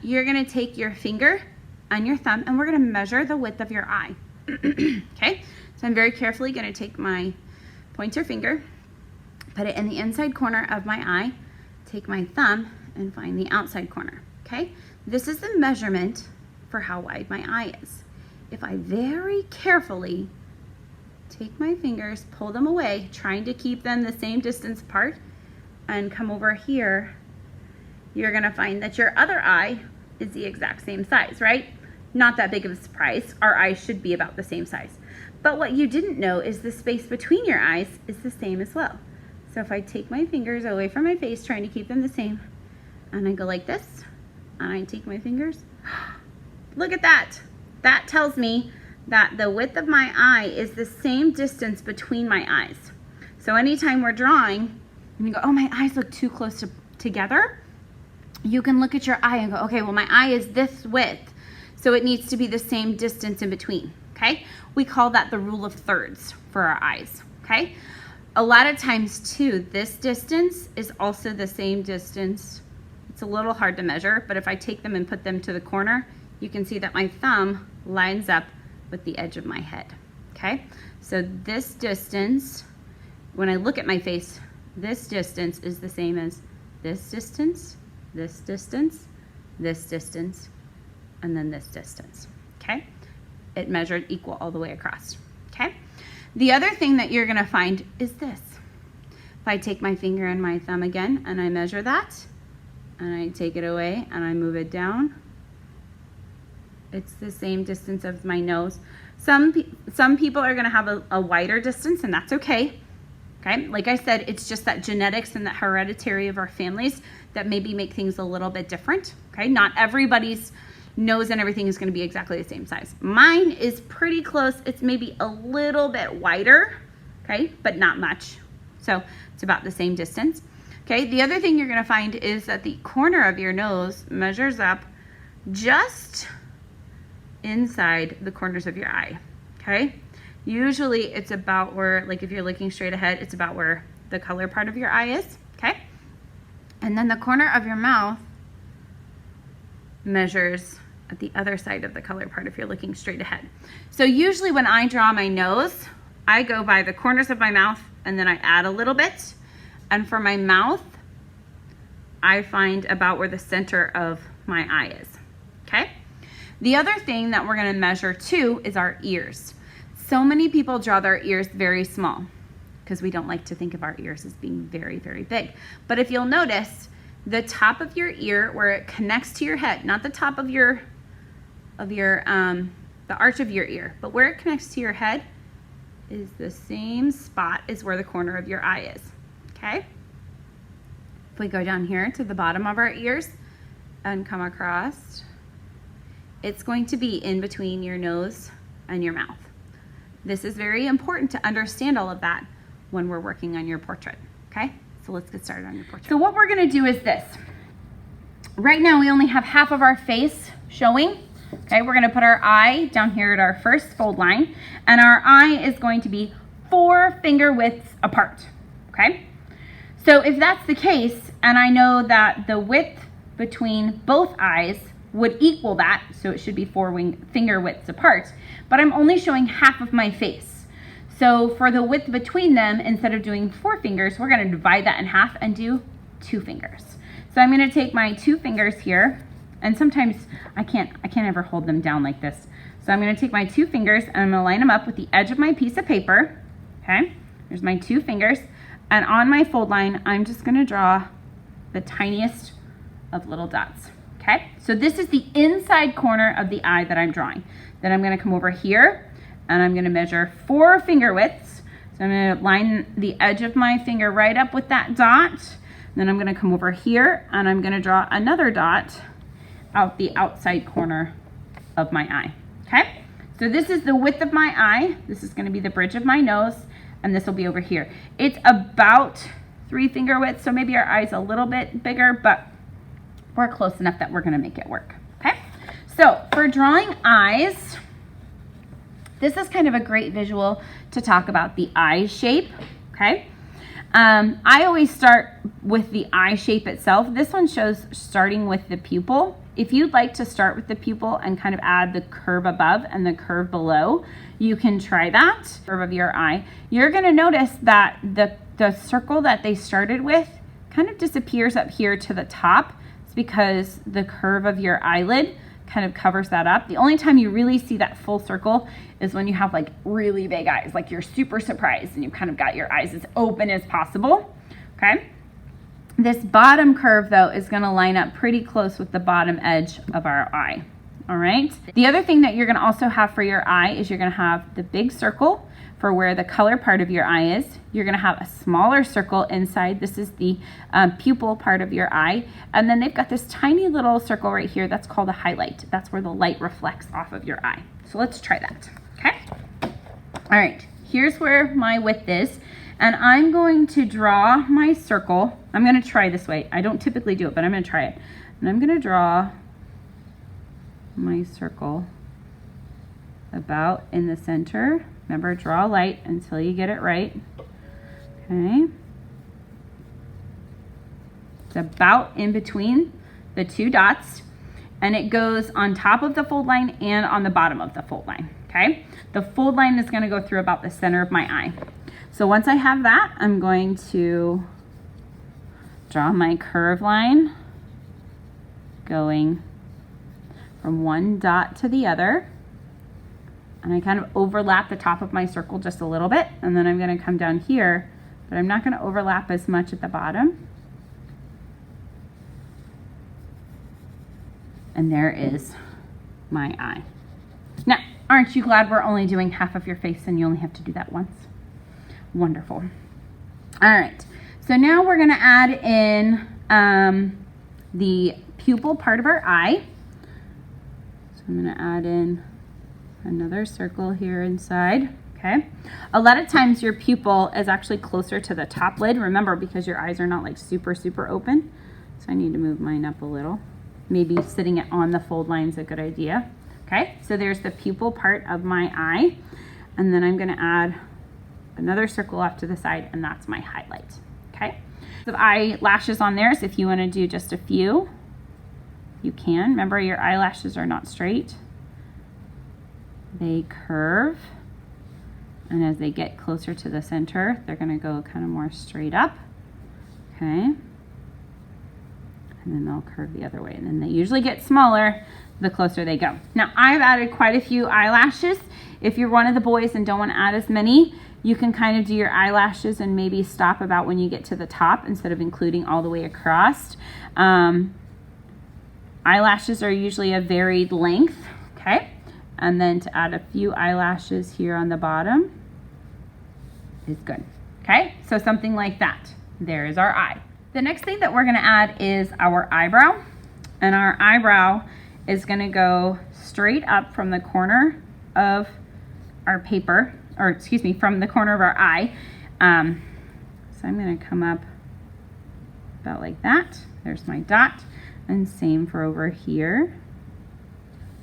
you're gonna take your finger and your thumb and we're gonna measure the width of your eye. Okay, so I'm very carefully gonna take my pointer finger, put it in the inside corner of my eye, take my thumb and find the outside corner, okay? This is the measurement for how wide my eye is. If I very carefully take my fingers, pull them away, trying to keep them the same distance apart, and come over here, you're gonna find that your other eye is the exact same size, right? Not that big of a surprise. Our eyes should be about the same size. But what you didn't know is the space between your eyes is the same as well. So if I take my fingers away from my face, trying to keep them the same, and I go like this, and I take my fingers, look at that. That tells me that the width of my eye is the same distance between my eyes. So anytime we're drawing, and you go, oh, my eyes look too close together, you can look at your eye and go, okay, well, my eye is this width, so it needs to be the same distance in between, okay? We call that the rule of thirds for our eyes, okay? A lot of times too, this distance is also the same distance. It's a little hard to measure, but if I take them and put them to the corner, you can see that my thumb lines up with the edge of my head, okay? So this distance, when I look at my face, this distance is the same as this distance, this distance, this distance, and then this distance, okay? It measured equal all the way across, okay? The other thing that you're gonna find is this. If I take my finger and my thumb again and I measure that, and I take it away and I move it down, it's the same distance as my nose. Some people are gonna have a wider distance, and that's okay. Okay, like I said, it's just that genetics and that hereditary of our families that maybe make things a little bit different. Okay, not everybody's nose and everything is gonna be exactly the same size. Mine is pretty close. It's maybe a little bit wider, okay, but not much. So it's about the same distance. Okay, the other thing you're gonna find is that the corner of your nose measures up just inside the corners of your eye, okay? Usually it's about where, like if you're looking straight ahead, it's about where the color part of your eye is, okay? And then the corner of your mouth measures at the other side of the color part if you're looking straight ahead. So usually when I draw my nose, I go by the corners of my mouth and then I add a little bit. And for my mouth, I find about where the center of my eye is, okay? The other thing that we're gonna measure too is our ears. So many people draw their ears very small because we don't like to think of our ears as being very, very big. But if you'll notice, the top of your ear where it connects to your head, not the top of the arch of your ear, but where it connects to your head is the same spot as where the corner of your eye is, okay? If we go down here to the bottom of our ears and come across, it's going to be in between your nose and your mouth. This is very important to understand all of that when we're working on your portrait, okay? So let's get started on your portrait. So what we're gonna do is this. Right now we only have half of our face showing, okay? We're gonna put our eye down here at our first fold line, and our eye is going to be 4 finger widths apart, okay? So if that's the case, and I know that the width between both eyes would equal that, so it should be 4 finger widths apart, but I'm only showing half of my face. So for the width between them, instead of doing 4 fingers, we're gonna divide that in half and do 2 fingers. So I'm gonna take my 2 fingers here, and sometimes I can't ever hold them down like this. So I'm gonna take my 2 fingers and I'm gonna line them up with the edge of my piece of paper, okay? There's my 2 fingers, and on my fold line, I'm just gonna draw the tiniest of little dots. Okay, so this is the inside corner of the eye that I'm drawing. Then I'm gonna come over here and I'm gonna measure 4 finger widths. So I'm gonna line the edge of my finger right up with that dot. Then I'm gonna come over here and I'm gonna draw another dot out the outside corner of my eye, okay? So this is the width of my eye. This is gonna be the bridge of my nose, and this will be over here. It's about 3 finger widths, so maybe our eye's a little bit bigger, but we're close enough that we're gonna make it work, okay? So for drawing eyes, this is kind of a great visual to talk about the eye shape, okay? I always start with the eye shape itself. This one shows starting with the pupil, if you'd like to start with the pupil and kind of add the curve above and the curve below, you can try that. Curve of your eye. You're going to notice that the circle that they started with kind of disappears up here to the top. It's because the curve of your eyelid kind of covers that up. The only time you really see that full circle is when you have like really big eyes, like you're super surprised and you've kind of got your eyes as open as possible. Okay. This bottom curve though is going to line up pretty close with the bottom edge of our eye. All right. The other thing that you're going to also have for your eye is you're going to have the big circle for where the color part of your eye is. You're going to have a smaller circle inside. This is the pupil part of your eye. And then they've got this tiny little circle right here that's called a highlight. That's where the light reflects off of your eye. So let's try that. Okay. All right. Here's where my width is. And I'm going to draw my circle. I'm going to try this way. I don't typically do it, but I'm going to try it. And I'm going to draw my circle about in the center. Remember, draw light until you get it right. Okay. It's about in between the two dots, and it goes on top of the fold line and on the bottom of the fold line. Okay. The fold line is going to go through about the center of my eye. So once I have that, I'm going to draw my curve line going from one dot to the other. And I kind of overlap the top of my circle just a little bit. And then I'm going to come down here, but I'm not going to overlap as much at the bottom. And there is my eye. Now, aren't you glad we're only doing half of your face and you only have to do that once? Wonderful. All right. So now we're going to add in the pupil part of our eye. So I'm going to add in another circle here inside. Okay. A lot of times your pupil is actually closer to the top lid. Remember, because your eyes are not like super open. So I need to move mine up a little. Maybe sitting it on the fold line is a good idea. Okay. So there's the pupil part of my eye. And then I'm going to add another circle off to the side, and that's my highlight. Okay. So eyelashes on there, so if you want to do just a few, you can. Remember, your eyelashes are not straight. They curve, and as they get closer to the center, they're going to go kind of more straight up. Okay. And then they'll curve the other way, and then they usually get smaller the closer they go. Now, I've added quite a few eyelashes. If you're one of the boys and don't want to add as many, you can kind of do your eyelashes and maybe stop about when you get to the top instead of including all the way across. Eyelashes are usually a varied length, okay? And then to add a few eyelashes here on the bottom is good, okay? So something like that. There is our eye. The next thing that we're gonna add is our eyebrow. And our eyebrow is gonna go straight up from the corner of our paper, or excuse me, from the corner of our eye. So I'm going to come up about like that. There's my dot. And same for over here.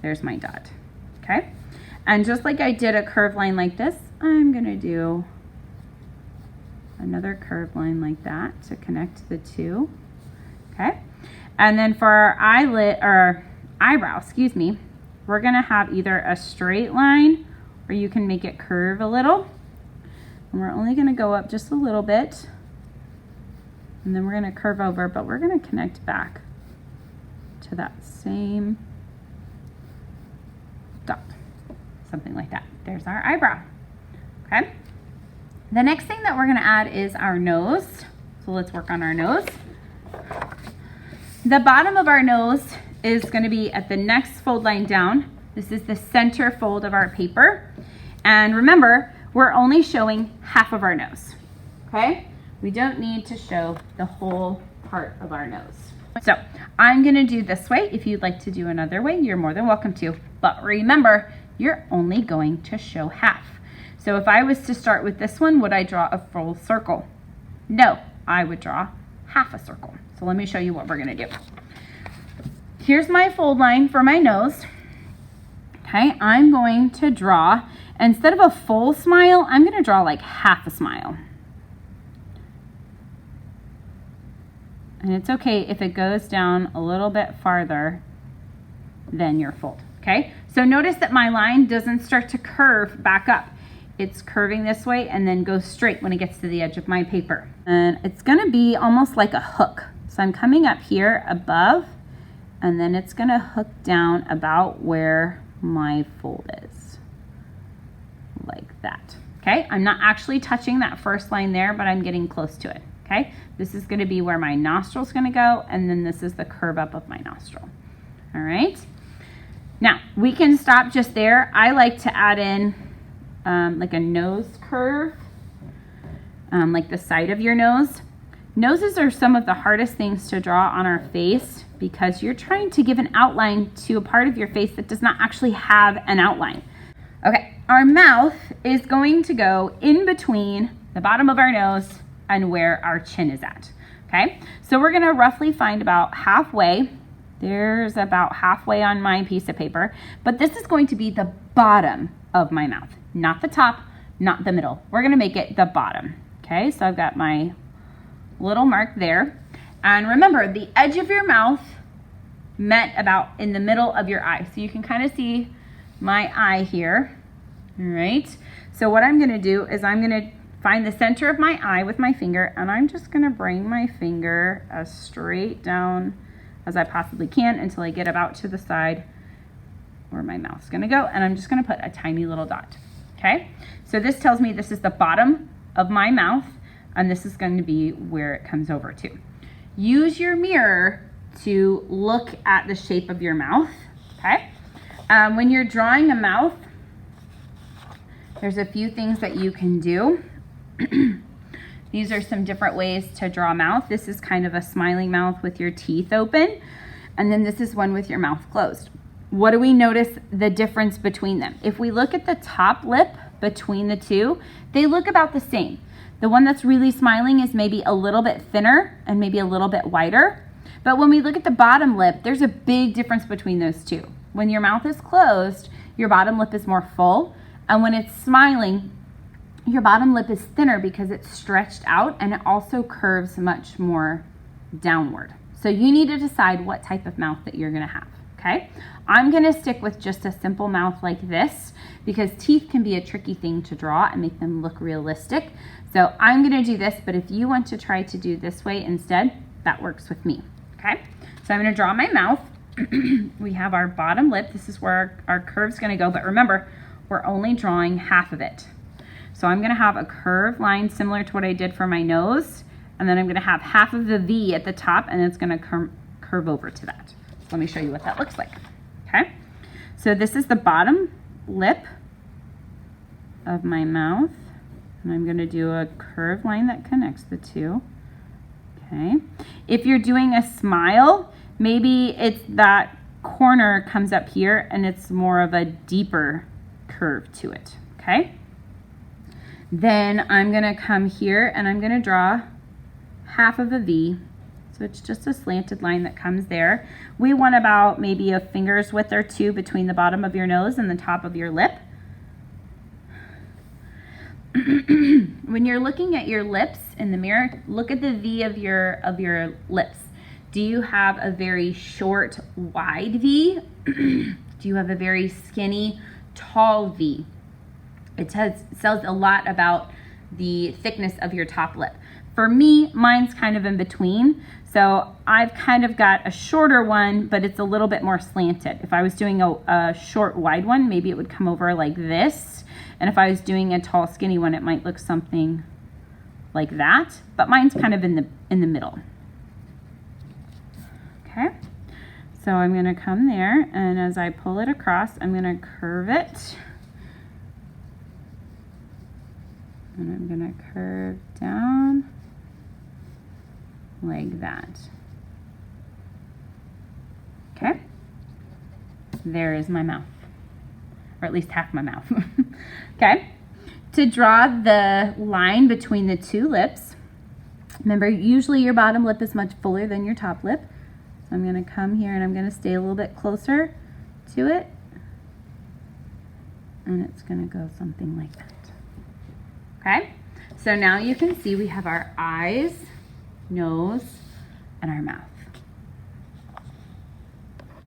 There's my dot. Okay. And just like I did a curved line like this, I'm going to do another curved line like that to connect the two. Okay. And then for our eyelid, or eyebrow, excuse me, we're going to have either a straight line, or you can make it curve a little. And we're only going to go up just a little bit. And then we're going to curve over, but we're going to connect back to that same dot. Something like that. There's our eyebrow. Okay. The next thing that we're going to add is our nose. So let's work on our nose. The bottom of our nose is going to be at the next fold line down. This is the center fold of our paper. And remember, we're only showing half of our nose, okay? We don't need to show the whole part of our nose. So I'm gonna do this way. If you'd like to do another way, you're more than welcome to. But remember, you're only going to show half. So if I was to start with this one, would I draw a full circle? No, I would draw half a circle. So let me show you what we're gonna do. Here's my fold line for my nose. Okay, I'm going to draw, instead of a full smile, I'm going to draw like half a smile. And it's okay if it goes down a little bit farther than your fold, okay? So notice that my line doesn't start to curve back up. It's curving this way and then goes straight when it gets to the edge of my paper. And it's gonna be almost like a hook. So I'm coming up here above, and then it's gonna hook down about where my fold is, like that, okay? I'm not actually touching that first line there, but I'm getting close to it, okay? This is gonna be where my nostril's gonna go, and then this is the curve up of my nostril, all right? Now, we can stop just there. I like to add in like a nose curve, like the side of your nose. Noses are some of the hardest things to draw on our face because you're trying to give an outline to a part of your face that does not actually have an outline. Okay, our mouth is going to go in between the bottom of our nose and where our chin is at, okay? So we're gonna roughly find about halfway. There's about halfway on my piece of paper, but this is going to be the bottom of my mouth, not the top, not the middle. We're gonna make it the bottom, okay? So I've got my little mark there. And remember, the edge of your mouth met about in the middle of your eye. So you can kind of see my eye here, all right? So what I'm gonna do is I'm gonna find the center of my eye with my finger, and I'm just gonna bring my finger as straight down as I possibly can until I get about to the side where my mouth's gonna go, and I'm just gonna put a tiny little dot, okay? So this tells me this is the bottom of my mouth, and this is going to be where it comes over to. Use your mirror to look at the shape of your mouth, okay? When you're drawing a mouth, there's a few things that you can do. These are some different ways to draw a mouth. This is kind of a smiling mouth with your teeth open, and then this is one with your mouth closed. What do we notice the difference between them? If we look at the top lip between the two, they look about the same. The one that's really smiling is maybe a little bit thinner and maybe a little bit wider. But when we look at the bottom lip, there's a big difference between those two. When your mouth is closed, your bottom lip is more full. And when it's smiling, your bottom lip is thinner because it's stretched out, and it also curves much more downward. So you need to decide what type of mouth that you're gonna have, okay? I'm gonna stick with just a simple mouth like this because teeth can be a tricky thing to draw and make them look realistic. So I'm gonna do this, but if you want to try to do this way instead, that works with me, okay? So I'm gonna draw my mouth. We have our bottom lip. This is where our curve's gonna go, but remember, we're only drawing half of it. So I'm gonna have a curved line similar to what I did for my nose, and then I'm gonna have half of the V at the top, and it's gonna curve over to that. So let me show you what that looks like, okay? So this is the bottom lip of my mouth, and I'm gonna do a curved line that connects the two, okay? If you're doing a smile, maybe it's that corner comes up here and it's more of a deeper curve to it, okay? Then I'm gonna come here and I'm gonna draw half of a V. So it's just a slanted line that comes there. We want about maybe a finger's width or two between the bottom of your nose and the top of your lip. When you're looking at your lips in the mirror, look at the V of your lips. Do you have a very short, wide V? Do you have a very skinny, tall V? It tells a lot about the thickness of your top lip. For me, mine's kind of in between. So I've kind of got a shorter one, but it's a little bit more slanted. If I was doing a short, wide one, maybe it would come over like this. And if I was doing a tall, skinny one, it might look something like that. But mine's kind of in the middle. Okay. So I'm gonna come there, and as I pull it across, I'm gonna curve it. And I'm gonna curve down like that. Okay, there is my mouth, or at least half my mouth. Okay, to draw the line between the two lips, remember usually your bottom lip is much fuller than your top lip. So I'm gonna come here and I'm gonna stay a little bit closer to it, and it's gonna go something like that. Okay, so now you can see we have our eyes, nose, and our mouth.